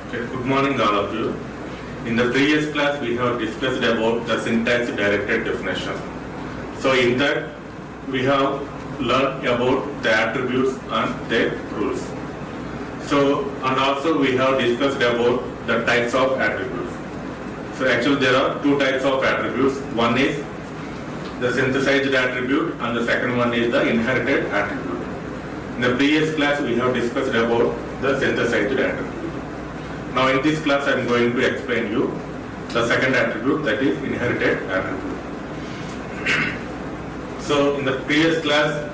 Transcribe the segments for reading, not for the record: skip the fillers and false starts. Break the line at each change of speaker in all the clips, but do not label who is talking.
Okay, good morning all of you. In the previous class we have discussed about the syntax directed definition. So in that we have learned about the attributes and their rules. So and also we have discussed about the types of attributes. So actually there are two types of attributes. One is the synthesized attribute and the second one is the inherited attribute. In the previous class we have discussed about the synthesized attribute. Now in this class I am going to explain you the second attribute, that is inherited attribute. So in the previous class,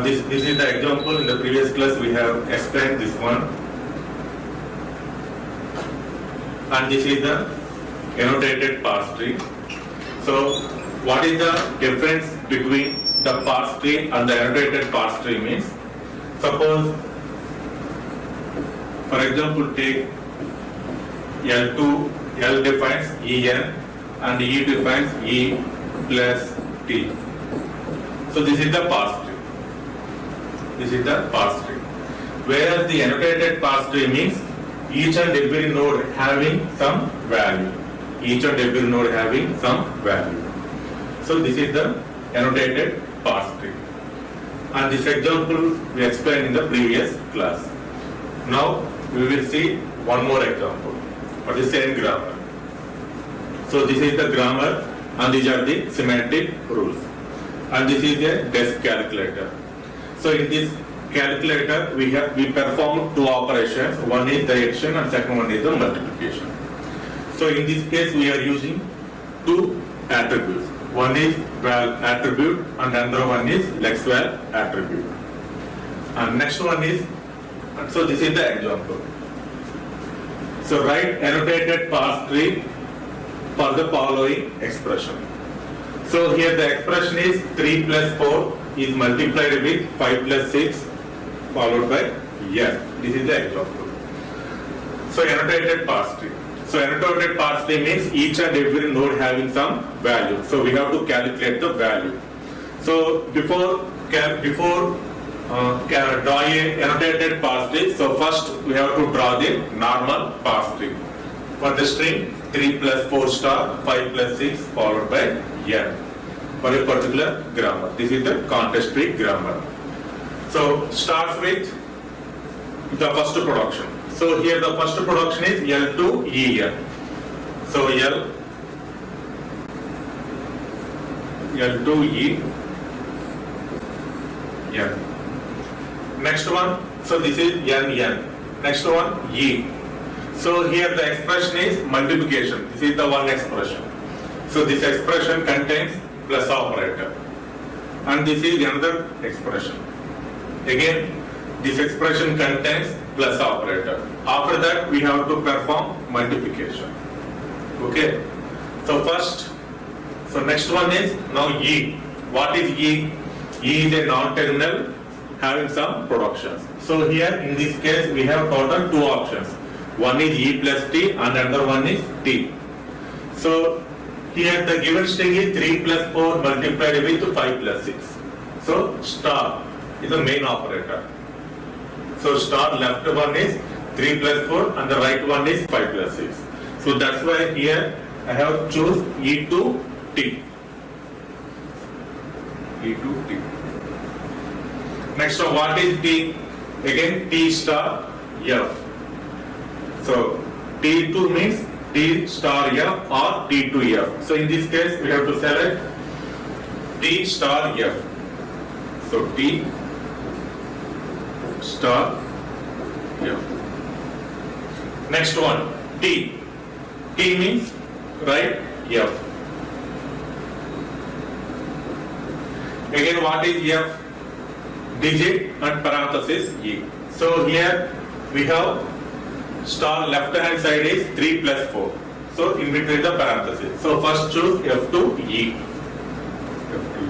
this is the example. In the previous class we have explained this one, and this is the annotated parse tree. So what is the difference between the parse tree and the annotated parse tree means? Suppose, for example, take L2, L defines En and E defines E plus T. So this is the parse tree. This is the parse tree. Whereas the annotated parse tree means each and every node having some value. Each and every node having some value. So this is the annotated parse tree. And this example we explained in the previous class. Now we will see one more example for the same grammar. So this is the grammar and these are the semantic rules. And this is a desk calculator. So in this calculator we perform two operations. One is the addition and second one is the multiplication. So in this case we are using two attributes. One is val attribute and another one is lexval attribute. And next one is, so this is the example. So write annotated parse tree for the following expression. So here the expression is 3 plus 4 is multiplied with 5 plus 6 followed by n. This is the example. So annotated parse tree. So annotated parse tree means each and every node having some value. So we have to calculate the value. So before draw a annotated parse tree, so first we have to draw the normal parse tree. For the string 3 plus 4 star 5 plus 6 followed by n for a particular grammar. This is the context free grammar. So starts with the first production. So here the first production is L2 En. So L2 En. Next one, so this is NN. Next one, E. So here the expression is multiplication. This is the one expression. So this expression contains plus operator. And this is another expression. Again, this expression contains plus operator. After that, we have to perform multiplication. Okay. So first, so next one is now E. What is E? E is a non-terminal having some productions. So here in this case we have total two options. One is E plus T and another one is T. So here the given string is 3 plus 4 multiplied with 5 plus 6. So star is the main operator. So star left one is 3 plus 4 and the right one is 5 plus 6. So that's why here I have choose E to T. E to T. Next one, what is T? Again T star F. So T2 means T star F or T2 F. So in this case we have to select T star F. So T star F. Next one, T. T means right F. Again what is F? Digit and parenthesis E. So here we have star left hand side is 3 plus 4. So in between the parenthesis. So first choose F2 E. F2.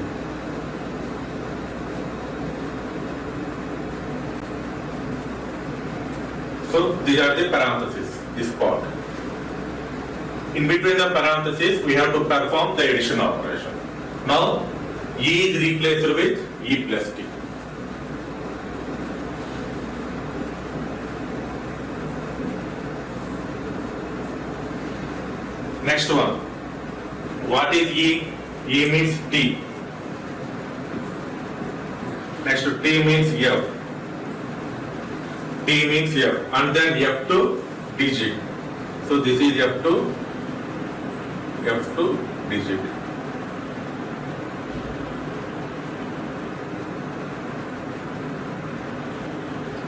So these are the parentheses, this part. In between the parentheses we have to perform the addition operation. Now E is replaced with E plus T. Next one. What is E? E means T. Next to T means F. T means F. And then F2 digit. So this is F2 digit.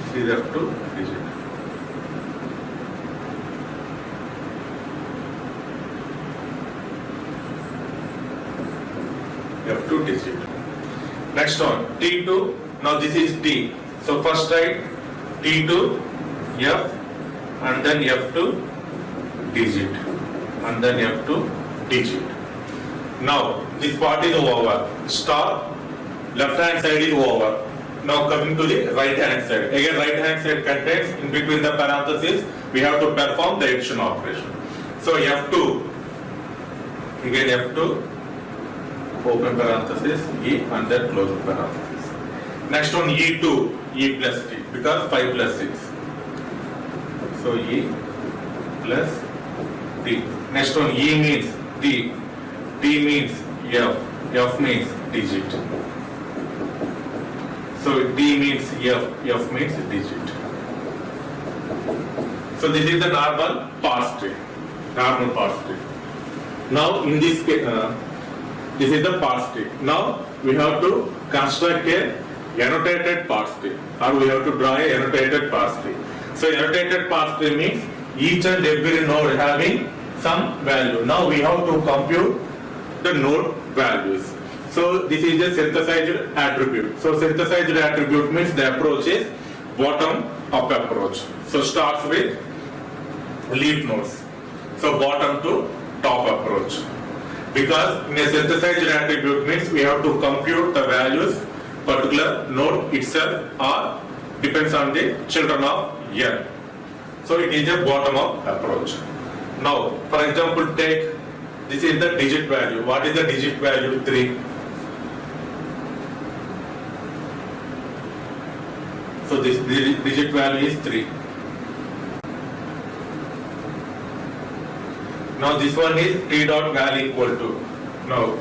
This is F2 digit. F2 digit. Next one, T2. Now this is T. So first write T2 F and then F2 digit and then F2 digit. Now this part is over. Stop. Left hand side is over. Now coming to the right hand side. Again right hand side contains in between the parentheses we have to perform the addition operation. So F2. Again F2. Open parenthesis E and then close parenthesis. Next one E2, E plus T because 5 plus 6. So E plus T. Next one E means T, T means F, F means digit. So D means F, F means digit. So this is the normal parse tree, normal parse tree. Now in this case, this is the parse tree. Now we have to construct a annotated parse tree, or we have to draw a annotated parse tree. So annotated parse tree means each and every node having some value. Now we have to compute the node values. So this is a synthesized attribute. So synthesized attribute means the approach is bottom up approach. So starts with leaf nodes. So bottom to top approach. Because in a synthesized attribute means we have to compute the values particular node itself or depends on the children of n. So it is a bottom up approach. Now for example take this is the digit value. What is the digit value? 3. So this digit value is 3. Now this one is T dot val equal to. Now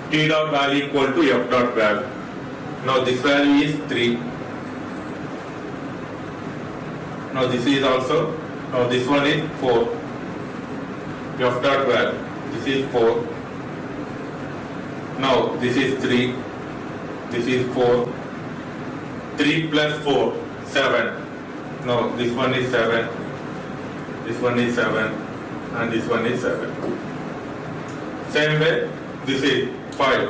T dot val equal to F dot val. Now this value is 3. Now this is also, now this one is 4. F dot val. This is 4. Now this is 3. This is 4. 3 plus 4, 7. No, this one is 7. This one is 7. And this one is 7. Same way, this is 5.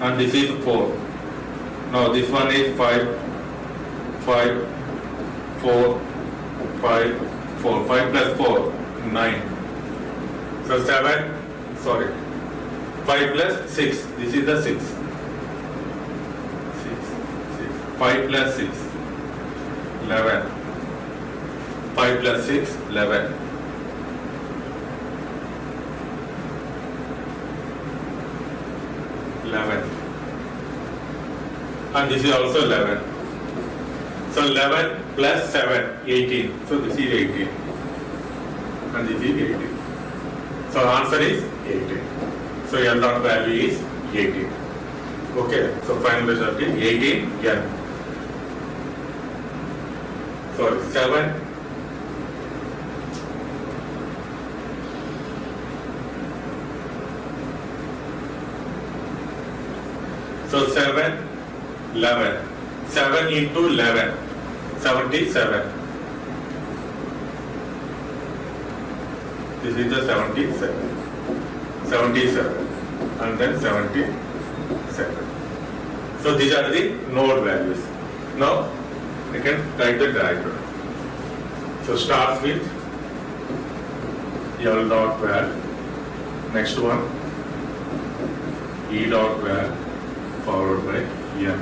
And this is 4. Now this one is 5. 5. 4. 5. 4. 5 plus 4, 9. So 7, sorry. 5 plus 6, this is the 6. 5 plus 6, 11. 5 plus 6, 11. 11. And this is also 11. So 11 plus 7, 18. So this is 18. And this is 18. So answer is 18. So L dot value is 18. Okay. So final result is 18 N. Sorry, 7. So 7, 11. 7 into 11, 77. This is the 77. 77. And then 77. So these are the node values. Now I can write the diagram. So starts with L dot val. Next one E dot val followed by N.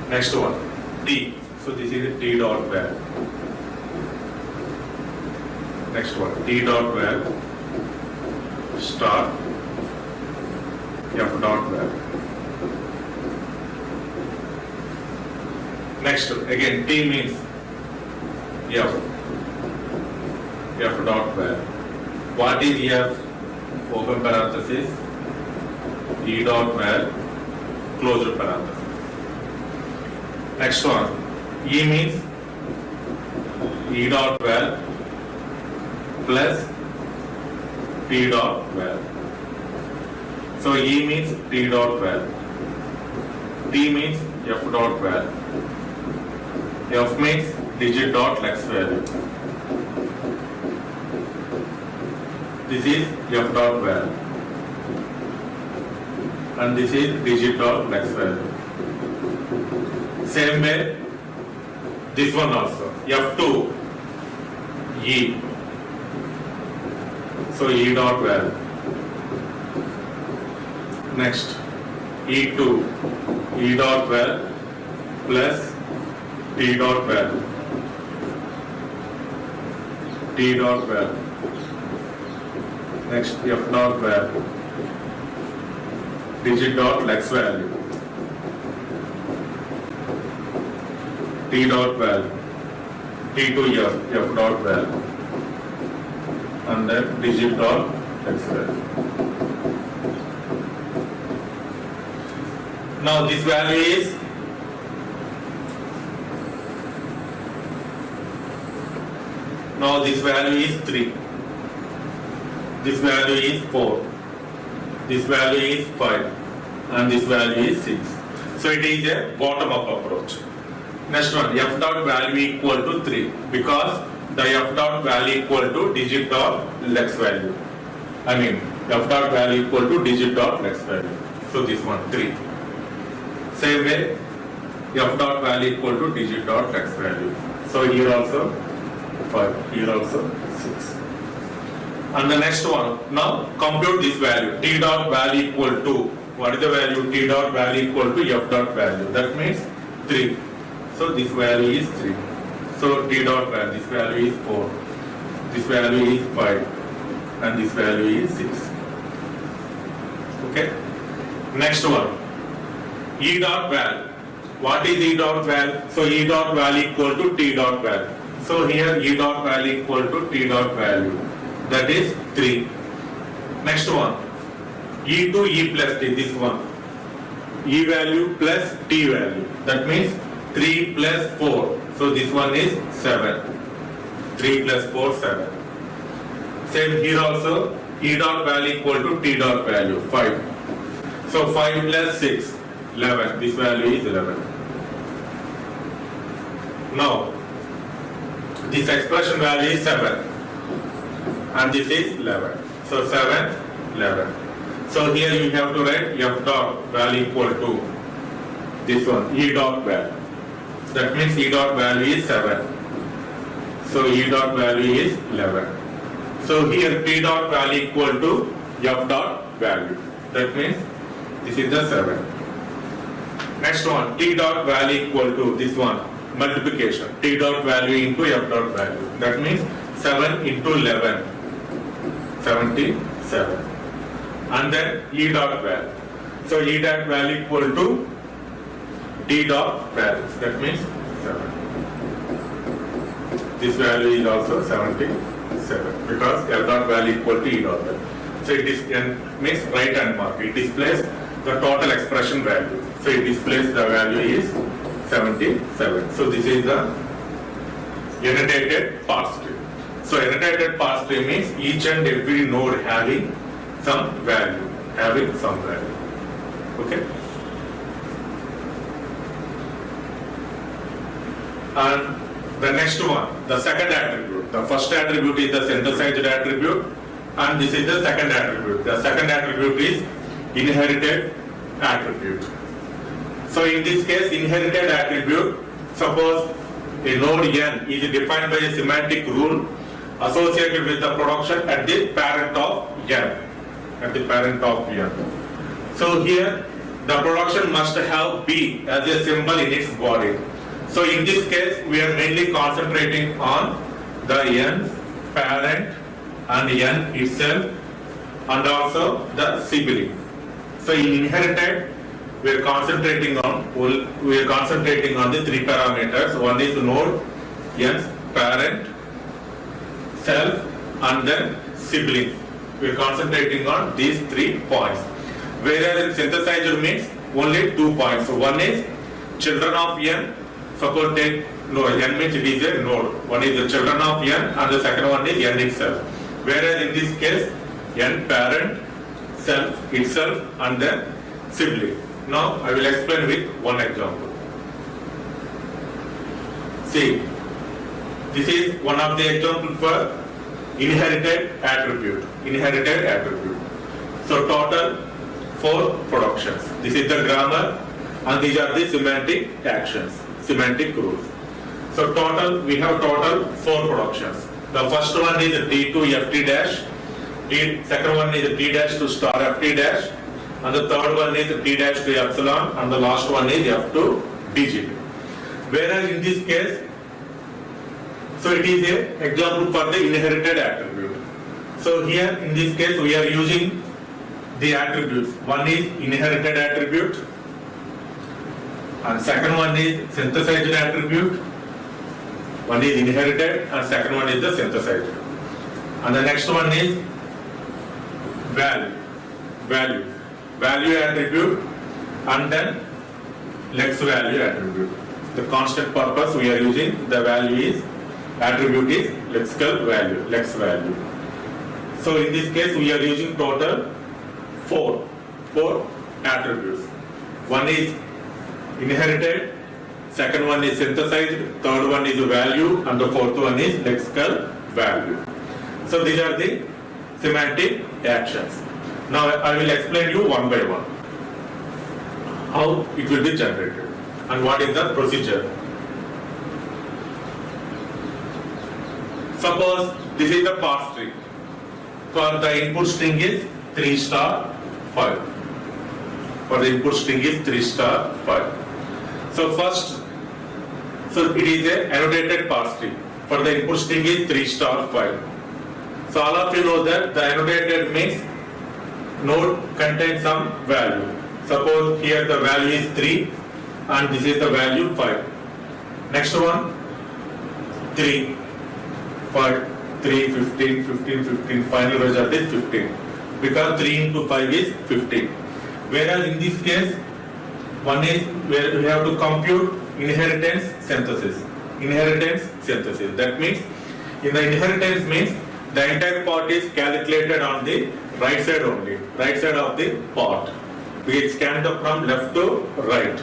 Next one T. So this is T dot val. Next one T dot val star F dot val. Next again T means F. f dot val. What is f? Open parenthesis, e dot val, closed parenthesis. Next one, e means e dot val plus t dot val. So e means t dot val, t means f dot val, f means digit dot lex value. This is f dot val and this is digit dot lex value. Same way, this one also, f2 e. So e dot val. Next, e2 e dot val plus t dot val, t dot val. Next, f dot val, digit dot lex value, t dot val, t to f dot val, and then digit dot lex value. Now this value is this value is 3. This value is 4. This value is 5. And this value is 6. So it is a bottom-up approach. Next one, f dot value equal to 3 because the f dot value equal to digit dot lex value. F dot value equal to digit dot lex value. So this one 3. Same way, f dot value equal to digit dot lex value. So here also 5, here also 6. And the next one, now compute this value, t dot value equal to, what is the value? T dot value equal to f dot value, that means 3. So this value is 3. So t dot value, this value is 4, this value is 5, and this value is 6. Okay. Next one, e dot val. What is e dot val? So e dot value equal to t dot val. So here e dot value equal to t dot value, that is 3. Next one, e to e plus t, this one, e value plus t value, that means 3 plus 4. So this one is 7. 3 plus 4, 7. Same here also, e dot value equal to t dot value, 5. So 5 plus 6, 11. This value is 11. Now, this expression value is 7. And this is 11. So 7, 11. So here you have to write f dot value equal to this one, e dot value. That means e dot value is 7. So e dot value is 11. So here t dot value equal to f dot value. That means this is the 7. Next one, t dot value equal to this one, multiplication. T dot value into f dot value. That means 7 into 11, 77. And then e dot value. So e dot value equal to t dot value. That means 7. This value is also 77 because f dot value equal to e dot value. So it is means right hand mark. It displays the total expression value. So it displays the value is 77. So this is the annotated parse tree. So annotated parse tree means each and every node having some value. Okay. And the next one, the second attribute. The first attribute is the synthesized attribute, and this is the second attribute. The second attribute is inherited attribute. So in this case, inherited attribute, suppose a node n is defined by a semantic rule associated with the production at the parent of n. So here, the production must have B as a symbol in its body. So in this case, we are mainly concentrating on the n parent and n itself and also the sibling. So in inherited, we are concentrating on the 3 parameters. One is node, n, parent, self, and then siblings. We are concentrating on these 3 points. Whereas in synthesized means only 2 points. So one is children of n. Suppose take n means it is a node. One is the children of n and the second one is n itself. Whereas in this case n parent, self itself and then sibling. Now I will explain with one example. See, this is one of the example for inherited attribute. Inherited attribute. So total 4 productions. This is the grammar and these are the semantic actions, semantic rules. So total, we have total 4 productions. The first one is T to FT dash, second one is T dash to star FT dash, and the third one is T dash to epsilon, and the last one is F to digit. Whereas in this case, so it is a example for the inherited attribute. So here in this case we are using the attributes. One is inherited attribute, and second one is synthesized attribute. One is inherited and second one is the synthesized. And the next one is value attribute, and then lex value attribute. The constant purpose we are using, the value is, attribute is lexical value, lex value. So in this case we are using total 4 attributes. One is inherited, second one is synthesized, third one is value, and the fourth one is lexical value. So these are the semantic actions. Now I will explain you one by one how it will be generated and what is the procedure. Suppose this is the parse tree. For the input string is 3 star 5. For the input string is 3 star 5. So first, so it is a annotated parse tree. For the input string is 3 star 5. So all of you know that the annotated means node contains some value. Suppose here the value is 3 and this is the value 5. Next one 3, 5, 3, 15, 15, 15, final result is 15. Because 3 into 5 is 15. Whereas in this case, one is where we have to compute inheritance synthesis. Inheritance synthesis. That means, in the inheritance means, the entire part is calculated on the right side only, right side of the part. We scan up from left to right.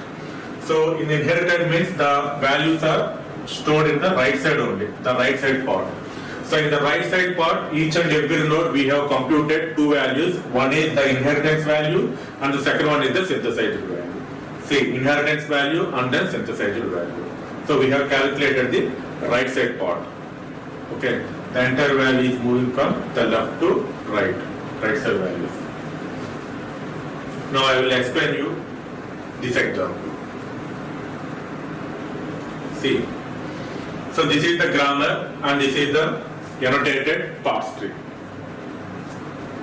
So in inherited means the values are stored in the right side only, the right side part. So in the right side part, each and every node we have computed 2 values. One is the inheritance value and the second one is the synthesized value. See, inheritance value and then synthesized value. So we have calculated the right side part. Okay, the entire value is moving from the left to right, right side values. Now I will explain you this example. See, so this is the grammar and this is the annotated parse tree.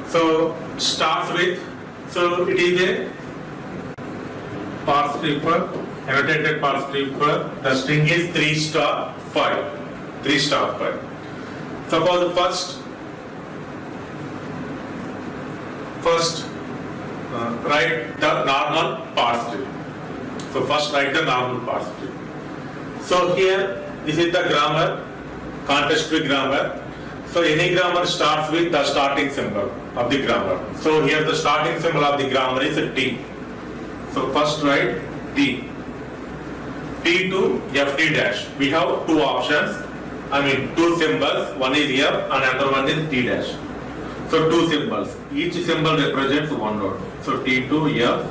So starts with, so it is a parse tree for, annotated parse tree for, the string is 3 star 5. 3 star 5. Suppose first write the normal parse tree. So first write the normal parse tree. So here this is the grammar, context free grammar. So any grammar starts with the starting symbol of the grammar. So here the starting symbol of the grammar is a T. So first write T. T to FT dash. We have 2 options. I mean 2 symbols. One is F and another one is T dash. So 2 symbols. Each symbol represents one node. So T to F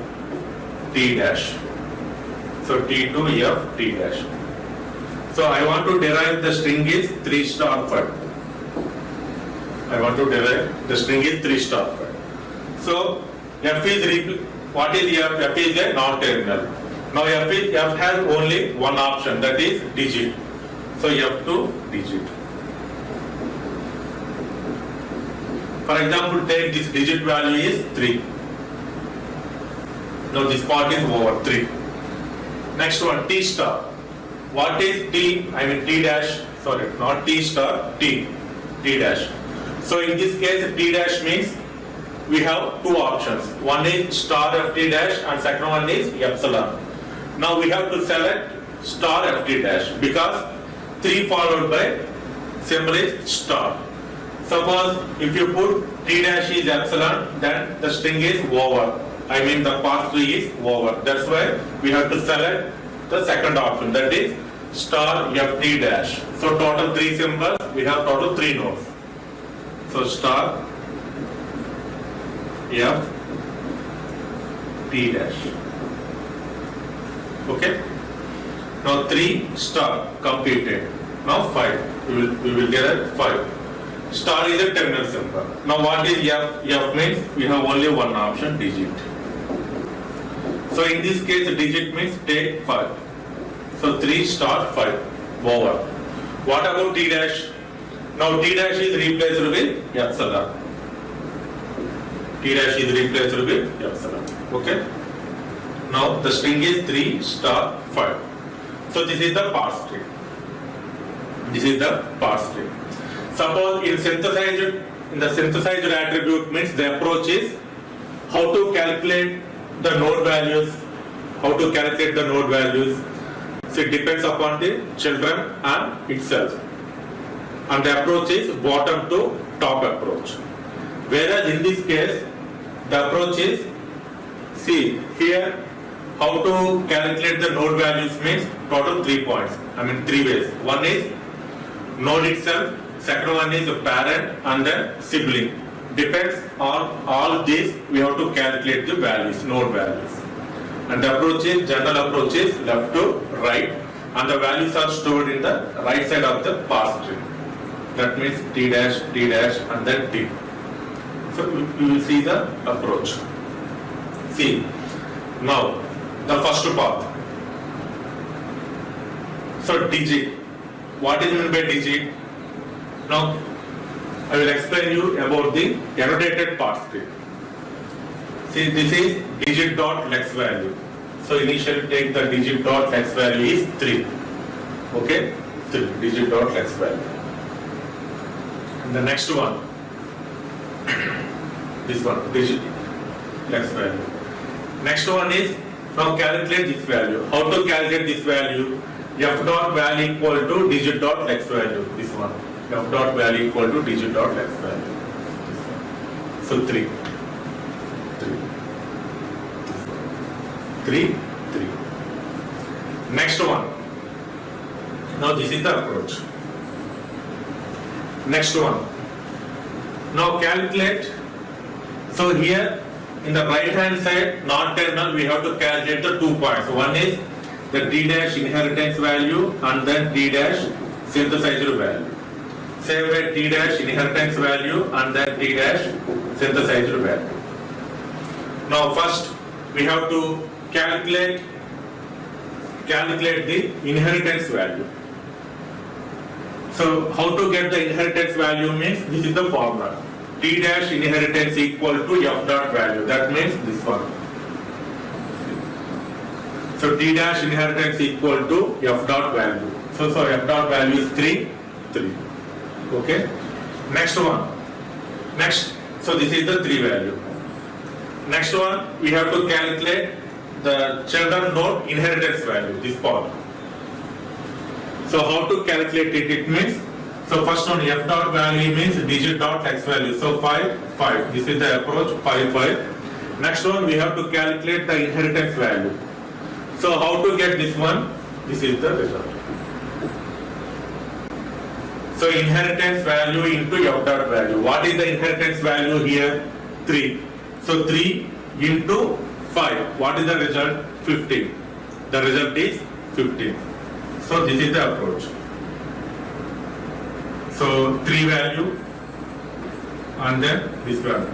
T dash. So T to F T dash. So I want to derive the string is 3 star 5. I want to derive the string is 3 star 5. So F is what is F? F is a non-terminal. Now F has only one option, that is digit. So F to digit. For example, take this digit value is 3. Now this part is over 3. Next one T star. What is T? I mean T dash. Sorry, not T star. T dash. So in this case, T dash means we have two options. One is star ft dash and second one is epsilon. Now we have to select star ft dash because 3 followed by symbol is star. Suppose if you put T dash is epsilon, then the string is over. I mean the path tree is over. That's why we have to select the second option, that is star ft dash. So total 3 symbols, we have total 3 nodes. So star f t dash. Okay. Now 3 star completed. Now 5. We will get a 5. Star is a terminal symbol. Now what is f? F means we have only one option, digit. So in this case, digit means take 5. So 3 star 5 over. What about T dash? Now T dash is replaced with epsilon. T dash is replaced with epsilon. Okay. Now the string is 3 star 5. So this is the parse tree. This is the parse tree. Suppose in the synthesized attribute means the approach is how to calculate the node values. How to calculate the node values. So it depends upon the children and itself. And the approach is bottom to top approach. Whereas in this case, the approach is, see here, how to calculate the node values means total 3 points. I mean 3 ways. One is node itself, second one is a parent and then sibling. Depends on all these, we have to calculate the values, node values. And the approach is, general approach is left to right, and the values are stored in the right side of the parse tree. That means T dash, and then T. So you will see the approach. See, now the first path. So digit. What is meant by digit? Now I will explain you about the annotated parse tree. See, this is digit dot lex value. So initially take the digit dot lex value is 3. Okay, 3 digit dot lex value. And the next one, this one, digit lex value. Next one is now calculate this value. How to calculate this value? F dot value equal to digit dot lex value. This one. F dot value equal to digit dot lex value. So 3. 3. Next one. Now this is the approach. Next one. Now calculate. So here in the right hand side, not terminal, we have to calculate the 2 points. One is the T dash inheritance value and then T dash synthesizer value. Same way T dash inheritance value and then T dash synthesizer value. Now first we have to calculate the inheritance value. So how to get the inheritance value means this is the formula. T dash inheritance equal to F dot value. That means this one. So T dash inheritance equal to F dot value. So F dot value is 3. Okay. Next one. So this is the 3 value. Next one, we have to calculate the children node inheritance value, this part. So how to calculate it? It means, so first one F dot value means digit dot x value. So 5. This is the approach, 5. Next one, we have to calculate the inheritance value. So how to get this one? This is the result. So inheritance value into F dot value. What is the inheritance value here? 3. So 3 into 5. What is the result? 15. The result is 15. So this is the approach. So 3 value and then this value.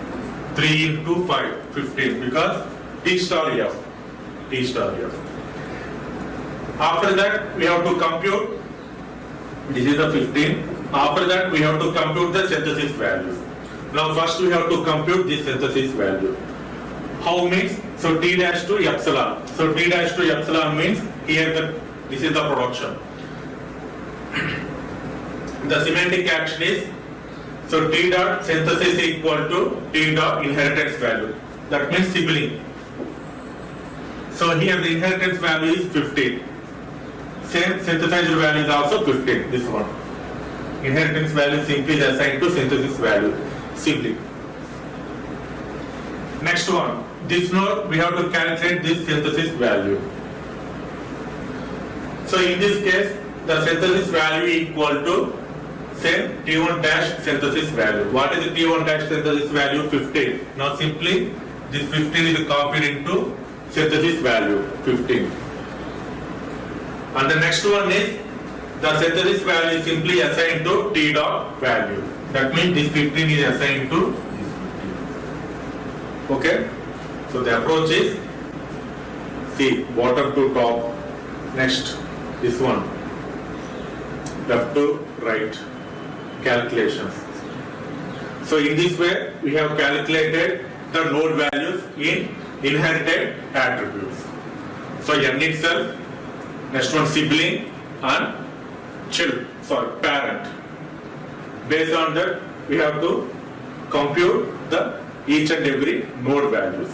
3 into 5, 15 because T star F. After that we have to compute. This is the 15. After that we have to compute the synthesis value. Now first we have to compute this synthesis value. How means? So T dash to epsilon. So T dash to epsilon means here this is the production. The semantic action is, So T dot synthesis equal to T dot inheritance value. That means sibling. So here the inheritance value is 15. Same synthesized value is also 15. This one. Inheritance value simply is assigned to synthesis value. Sibling. Next one. This node we have to calculate this synthesis value. So in this case, the synthesis value equal to same T1 dash synthesis value. What is the T1 dash synthesis value? 15. Now simply this 15 is copied into synthesis value 15. And the next one is the synthesis value is simply assigned to T dot value. That means this 15 is assigned to this 15. Okay. So the approach is see bottom to top. Next this one left to right calculations. So in this way we have calculated the node values in inherited attributes. So n itself, next one sibling and parent. Based on that we have to compute the each and every node values.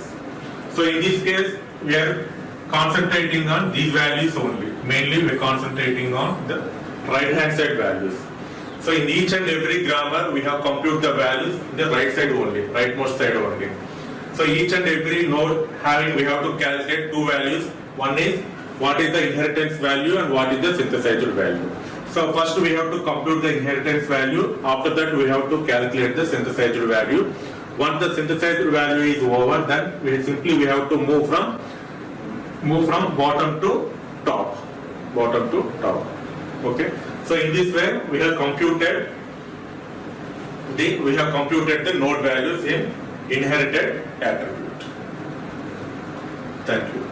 So in this case we are concentrating on these values only. Mainly we are concentrating on the right hand side values. So in each and every grammar we have compute the values in the right side only, rightmost side only. So each and every node we have to calculate two values. One is what is the inheritance value and what is the synthesized value. So first we have to compute the inheritance value. After that we have to calculate the synthesized value. Once the synthesized value is over, then we have to move from bottom to top. Okay. So in this way we have computed the node values in inherited attribute. Thank you.